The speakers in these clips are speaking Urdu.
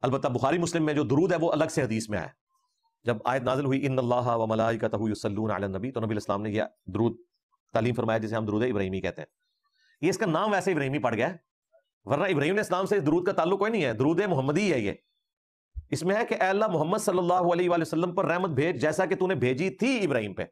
البتہ بخاری مسلم میں جو درود ہے وہ الگ سے حدیث میں آیا، جب آیت نازل ہوئی ان اللہ و ملائکتہ یصلون علی النبی، تو نبی الاسلام نے یہ درود تعلیم فرمایا جسے ہم درود ابراہیمی کہتے ہیں. یہ اس کا نام ویسے ابراہیمی پڑ گیا ہے، ورنہ ابراہیم علیہ السلام سے اس درود کا تعلق کوئی نہیں ہے، درود محمدی ہے. یہ اس میں ہے کہ اے اللہ محمد صلی اللہ علیہ وآلہ وسلم پر رحمت بھیج جیسا کہ تو نے بھیجی تھی ابراہیم پہ.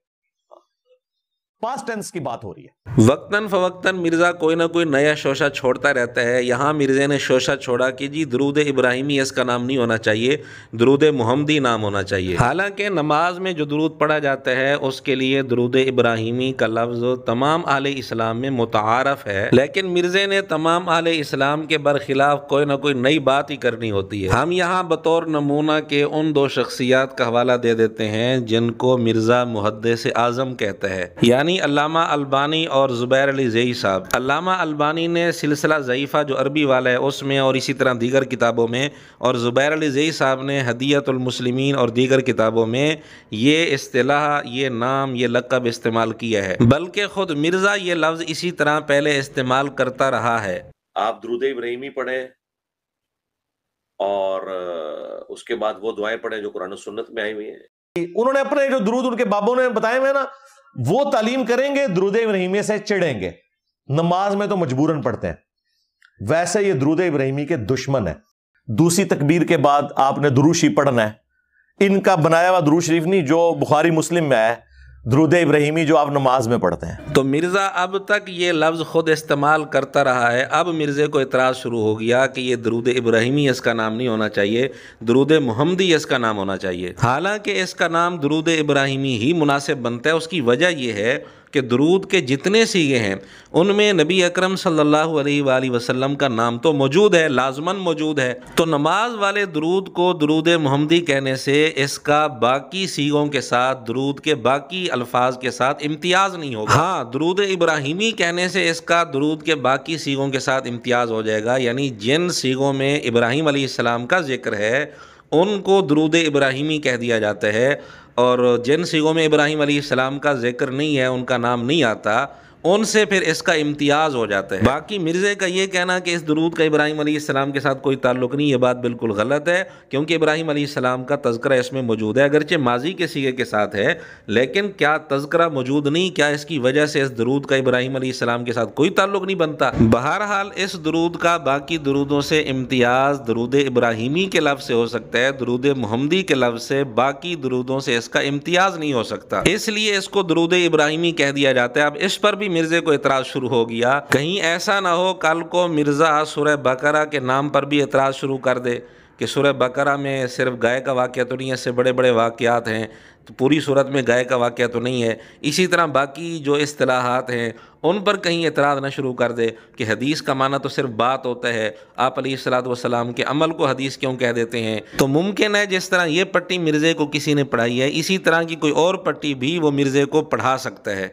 پاسٹ ٹینس کی بات ہو رہی ہے. وقتاً فوقتاً مرزا کوئی نہ کوئی نیا شوشہ چھوڑتا رہتا ہے. یہاں مرزا نے شوشہ چھوڑا کہ جی درود ابراہیمی اس کا نام نہیں ہونا چاہیے، درود محمدی نام ہونا چاہیے. حالانکہ نماز میں جو درود پڑھا جاتا ہے اس کے لیے درود ابراہیمی کا لفظ تمام اہل اسلام میں متعارف ہے، لیکن مرزا نے تمام اہل اسلام کے برخلاف کوئی نہ کوئی نئی بات ہی کرنی ہوتی ہے. ہم یہاں بطور نمونہ کے ان دو شخصیات کا حوالہ دے دیتے ہیں جن کو مرزا محدث اعظم کہتا ہے، یعنی علامہ البانی اور زبیر علی زئی صاحب. علامہ البانی نے سلسلہ ضعیفہ جو عربی والا ہے اس میں اور اسی طرح دیگر کتابوں میں، اور زبیر علی زئی صاحب نے ہدیۃ المسلمین اور دیگر کتابوں میں یہ اصطلاح، یہ نام، یہ لقب استعمال کیا ہے. بلکہ خود مرزا یہ لفظ اسی طرح پہلے استعمال کرتا رہا ہے. آپ درود ابراہیمی پڑھیں اور اس کے بعد وہ دعائیں پڑھیں جو قرآن و سنت میں آئی ہوئی ہیں. انہوں نے اپنے جو درود ان کے بابوں نے بتائے ہوئے نا وہ تعلیم کریں گے، درود ابراہیمی سے چڑھیں گے. نماز میں تو مجبوراً پڑھتے ہیں، ویسے یہ درود ابراہیمی کے دشمن ہے. دوسری تکبیر کے بعد آپ نے درود شریف پڑھنا ہے، ان کا بنایا ہوا درود شریف نہیں جو بخاری مسلم میں ہے، درود ابراہیمی جو آپ نماز میں پڑھتے ہیں. تو مرزا اب تک یہ لفظ خود استعمال کرتا رہا ہے. اب مرزا کو اعتراض شروع ہو گیا کہ یہ درود ابراہیمی اس کا نام نہیں ہونا چاہیے، درود محمدی اس کا نام ہونا چاہیے. حالانکہ اس کا نام درود ابراہیمی ہی مناسب بنتا ہے. اس کی وجہ یہ ہے کہ درود کے جتنے صیغے ہیں ان میں نبی اکرم صلی اللہ علیہ وآلہ وسلم کا نام تو موجود ہے، لازماً موجود ہے. تو نماز والے درود کو درود محمدی کہنے سے اس کا باقی صیغوں کے ساتھ، درود کے باقی الفاظ کے ساتھ امتیاز نہیں ہوگا. ہاں، درود ابراہیمی کہنے سے اس کا درود کے باقی صیغوں کے ساتھ امتیاز ہو جائے گا. یعنی جن صیغوں میں ابراہیم علیہ السلام کا ذکر ہے ان کو درود ابراہیمی کہہ دیا جاتا ہے، اور جن صیغوں میں ابراہیم علیہ السلام کا ذکر نہیں ہے، ان کا نام نہیں آتا، ان سے پھر اس کا امتیاز ہو جاتا ہے. باقی مرزا کا یہ کہنا کہ اس درود کا ابراہیم علیہ السلام کے ساتھ کوئی تعلق نہیں، یہ بات بالکل غلط ہے، کیونکہ ابراہیم علیہ السلام کا تذکرہ اس میں موجود ہے، اگرچہ ماضی کے صیغے کے ساتھ ہے، لیکن کیا تذکرہ موجود نہیں؟ کیا اس کی وجہ سے اس درود کا ابراہیم علیہ السلام کے ساتھ کوئی تعلق نہیں بنتا؟ بہرحال اس درود کا باقی درودوں سے امتیاز درود ابراہیمی کے لفظ سے ہو سکتا ہے، درود محمدی کے لفظ سے باقی درودوں سے اس کا امتیاز نہیں ہو سکتا، اس لیے اس کو درود ابراہیمی کہہ دیا جاتا ہے. اب اس پر بھی مرزا کو اعتراض شروع ہو گیا. کہیں ایسا نہ ہو کل کو مرزا سورہ بقرہ کے نام پر بھی اعتراض شروع کر دے کہ سورہ بقرہ میں صرف گائے کا واقعہ تو نہیں ہے، اس سے بڑے بڑے واقعات ہیں، تو پوری صورت میں گائے کا واقعہ تو نہیں ہے. اسی طرح باقی جو اصطلاحات ہیں ان پر کہیں اعتراض نہ شروع کر دے کہ حدیث کا معنی تو صرف بات ہوتا ہے، آپ علیہ الصلوۃ والسلام کے عمل کو حدیث کیوں کہہ دیتے ہیں؟ تو ممکن ہے جس طرح یہ پٹی مرزا کو کسی نے پڑھائی ہے، اسی طرح کی کوئی اور پٹی بھی وہ مرزا کو پڑھا سکتا ہے.